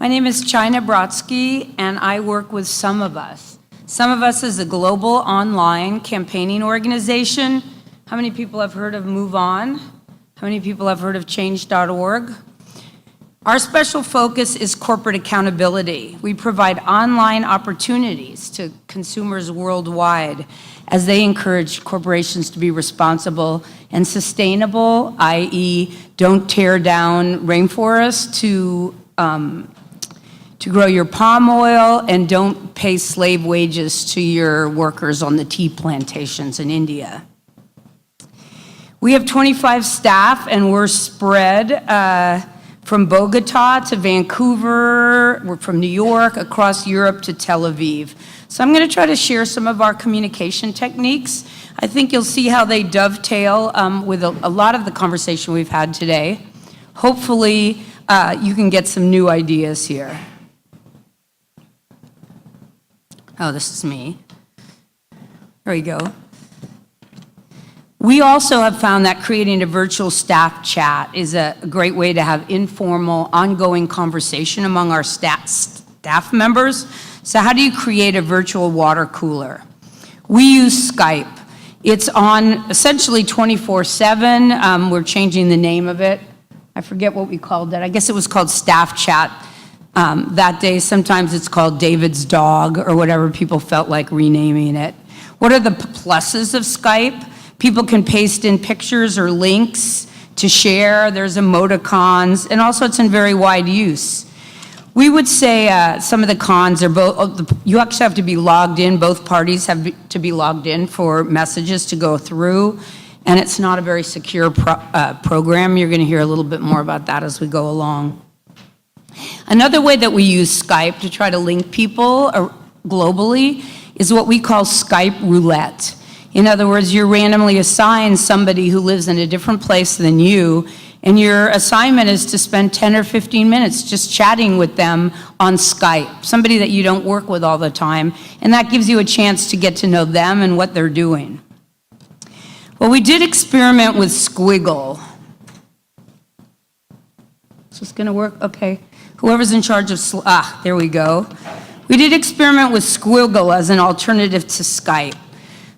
My name is China Brotsky, and I work with Some of Us. Some of Us is a global online campaigning organization. How many people have heard of Move On? How many people have heard of Change.org? Our special focus is corporate accountability. We provide online opportunities to consumers worldwide as they encourage corporations to be responsible and sustainable, i.e., don't tear down rainforests to grow your palm oil, and don't pay slave wages to your workers on the tea plantations in India. We have 25 staff, and we're spread from Bogota to Vancouver, we're from New York, across Europe to Tel Aviv. So I'm going to try to share some of our communication techniques. I think you'll see how they dovetail with a lot of the conversation we've had today. Hopefully, you can get some new ideas here. Oh, this is me. There we go. We also have found that creating a virtual staff chat is a great way to have informal, ongoing conversation among our staff members. So how do you create a virtual water cooler? We use Skype. It's on essentially 24/7. We're changing the name of it. I forget what we called it. I guess it was called Staff Chat that day. Sometimes it's called David's Dog or whatever people felt like renaming it. What are the pluses of Skype? People can paste in pictures or links to share. There's emoticons, and also it's in very wide use. We would say some of the cons are you actually have to be logged in. Both parties have to be logged in for messages to go through, and it's not a very secure program. You're going to hear a little bit more about that as we go along. Another way that we use Skype to try to link people globally is what we call Skype roulette. In other words, you're randomly assigned somebody who lives in a different place than you, and your assignment is to spend 10 or 15 minutes just chatting with them on Skype, somebody that you don't work with all the time, and that gives you a chance to get to know them and what they're doing. Well, we did experiment with Squiggle. Is this going to work? Okay. Whoever's in charge of, there we go. We did experiment with Squiggle as an alternative to Skype.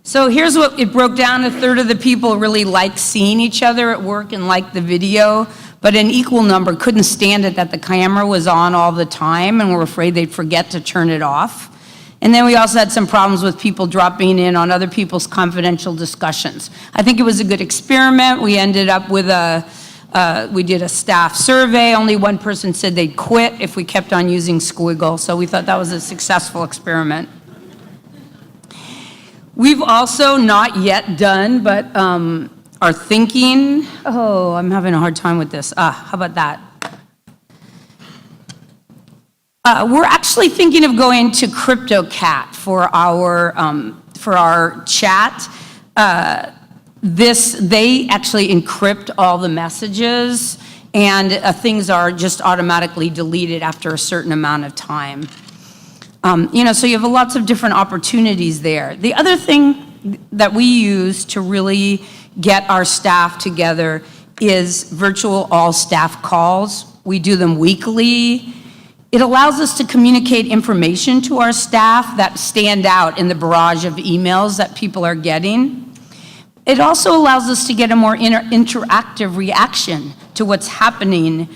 So here's what it broke down. A third of the people really like seeing each other at work and liked the video, but an equal number couldn't stand it that the camera was on all the time and were afraid they'd forget to turn it off. And then we also had some problems with people dropping in on other people's confidential discussions. I think it was a good experiment. We ended up with we did a staff survey. Only one person said they'd quit if we kept on using Squiggle, so we thought that was a successful experiment. We've also not yet done, but are thinking, oh, I'm having a hard time with this. How about that? We're actually thinking of going to CryptoCat for our chat. They actually encrypt all the messages, and things are just automatically deleted after a certain amount of time. So you have lots of different opportunities there. The other thing that we use to really get our staff together is virtual all-staff calls. We do them weekly. It allows us to communicate information to our staff that stand out in the barrage of emails that people are getting. It also allows us to get a more interactive reaction to what's happening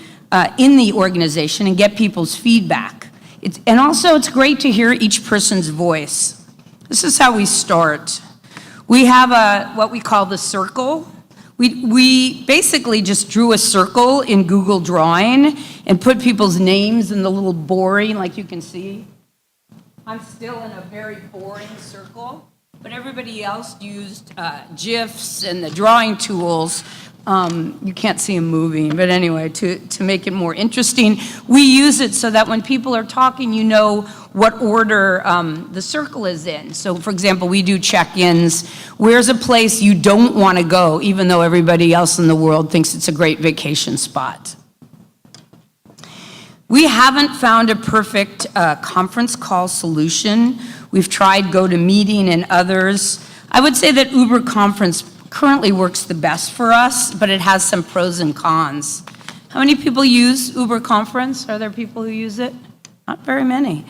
in the organization and get people's feedback. And also, it's great to hear each person's voice. This is how we start. We have what we call the circle. We basically just drew a circle in Google Drawing and put people's names in the little boring, like you can see. I'm still in a very boring circle, but everybody else used GIFs and the drawing tools. You can't see them moving, but anyway, to make it more interesting, we use it so that when people are talking, you know what order the circle is in. So, for example, we do check-ins. Where's a place you don't want to go, even though everybody else in the world thinks it's a great vacation spot? We haven't found a perfect conference call solution. We've tried GoToMeeting and others. I would say that Uber Conference currently works the best for us, but it has some pros and cons. How many people use Uber Conference? Are there people who use it? Not very many.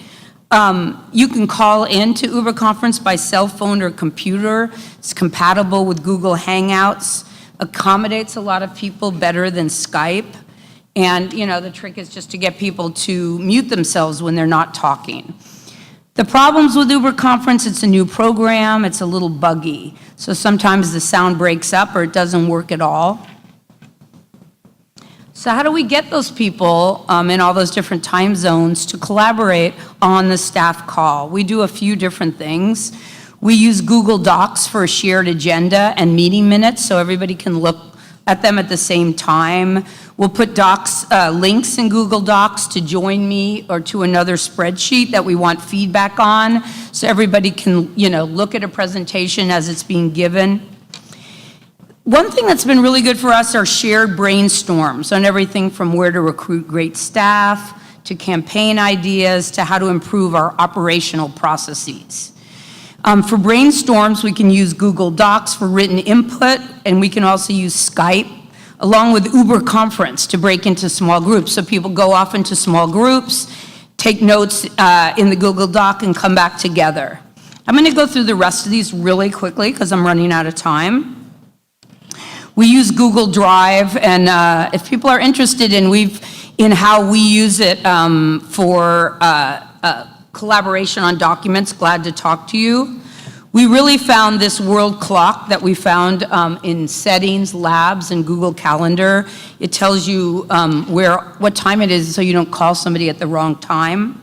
You can call into Uber Conference by cell phone or computer. It's compatible with Google Hangouts, accommodates a lot of people better than Skype. And, you know, the trick is just to get people to mute themselves when they're not talking. The problems with Uber Conference, it's a new program, it's a little buggy. So sometimes the sound breaks up or it doesn't work at all. So how do we get those people in all those different time zones to collaborate on the staff call? We do a few different things. We use Google Docs for a shared agenda and meeting minutes so everybody can look at them at the same time. We'll put links in Google Docs to join me or to another spreadsheet that we want feedback on so everybody can, you know, look at a presentation as it's being given. One thing that's been really good for us are shared brainstorms on everything from where to recruit great staff, to campaign ideas, to how to improve our operational processes. For brainstorms, we can use Google Docs for written input, and we can also use Skype, along with Uber Conference to break into small groups. So people go off into small groups, take notes in the Google Doc, and come back together. I'm gonna go through the rest of these really quickly because I'm running out of time. We use Google Drive, and if people are interested in how we use it for collaboration on documents, glad to talk to you. We really found this world clock that we found in settings, labs, and Google Calendar. It tells you what time it is so you don't call somebody at the wrong time.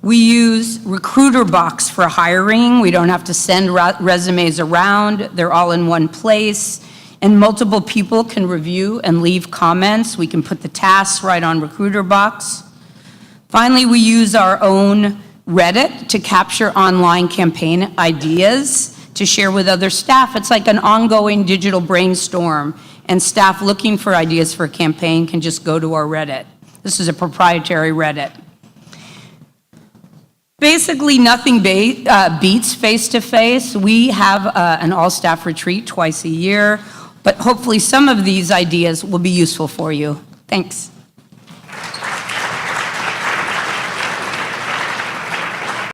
We use Recruiterbox for hiring. We don't have to send resumes around. They're all in one place. And multiple people can review and leave comments. We can put the tasks right on Recruiterbox. Finally, we use our own Reddit to capture online campaign ideas to share with other staff. It's like an ongoing digital brainstorm, and staff looking for ideas for a campaign can just go to our Reddit. This is a proprietary Reddit. Basically, nothing beats face-to-face. We have an all-staff retreat twice a year, but hopefully some of these ideas will be useful for you. Thanks.